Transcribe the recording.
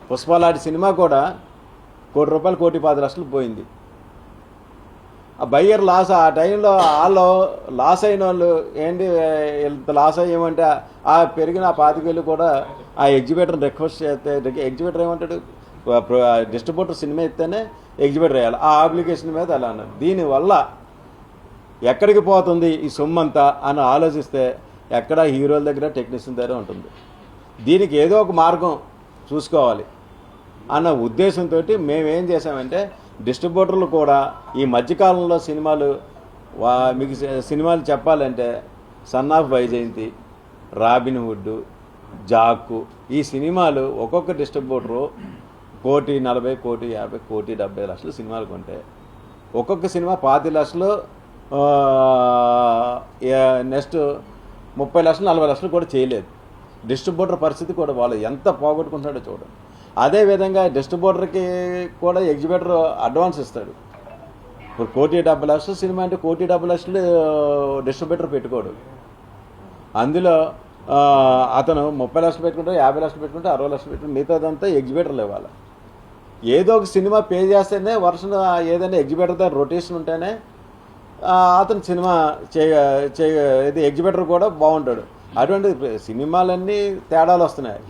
పుష్పలాంటి cinema కూడా ₹1 కోటి, ₹1,10,00,000 పోయింది. ఆ బయ్యర్ లాస్. ఆ టైంలో వాళ్ళు లాస్ అయిన వాళ్ళు ఏంటి, ఇంత లాస్ అయ్యామంటే ఆ పెరిగిన 25,000 కూడా ఆ ఎగ్జిబిటర్ని రిక్వెస్ట్ చేస్తే ఎగ్జిబిటర్ ఏమంటాడు, డిస్ట్రిబ్యూటర్ సినిమా ఇస్తేనే ఎగ్జిబిటర్ వేయాలి. ఆ అప్లికేషన్ మీద అలా అన్నారు. దీనివల్ల ఎక్కడికి పోతుంది ఈ సొమ్మంతా అని ఆలోచిస్తే ఎక్కడ హీరోల దగ్గర టెక్నీషియన్ దగ్గర ఉంటుంది. దీనికి ఏదో ఒక మార్గం చూసుకోవాలి అన్న ఉద్దేశంతో మేమేం చేసామంటే, డిస్ట్రిబ్యూటర్లు కూడా ఈ మధ్యకాలంలో సినిమాలు మీకు సినిమాలు చెప్పాలంటే సన్ ఆఫ్ వైజయంతి, రాబిన్హుడ్, జాకు, ఈ సినిమాలు ఒక్కొక్క డిస్ట్రిబ్యూటరు ₹1,40,00,000, ₹1,50,00,000, ₹1,70,00,000 సినిమాలు కొంటే ఒక్కొక్క సినిమా ₹25,00,000, నెక్స్ట్ ₹30,00,000, ₹40,00,000 కూడా చేయలేదు. డిస్ట్రిబ్యూటర్ పరిస్థితి కూడా వాళ్ళు ఎంత పోగొట్టుకుంటున్నాడో చూడండి. అదేవిధంగా డిస్ట్రిబ్యూటర్కి కూడా ఎగ్జిబిటర్ అడ్వాన్స్ ఇస్తాడు. ఇప్పుడు ₹1,70,00,000 సినిమా అంటే ₹1,70,00,000 డిస్ట్రిబ్యూటర్ పెట్టుకోడు. అందులో అతను ₹30,00,000 పెట్టుకుంటే, ₹50,00,000 పెట్టుకుంటే, ₹60,00,000 పెట్టుకుంటే మిగతాదంతా ఎగ్జిబిటర్లు ఇవ్వాలి. ఏదో ఒక సినిమా పే చేస్తేనే వర్షం ఏదైనా ఎగ్జిబిటర్ దగ్గర రొటేషన్ ఉంటేనే అతను సినిమా ఇది ఎగ్జిబిటర్ కూడా బాగుంటాడు. అటువంటి సినిమాలన్నీ తేడాలు వస్తున్నాయి.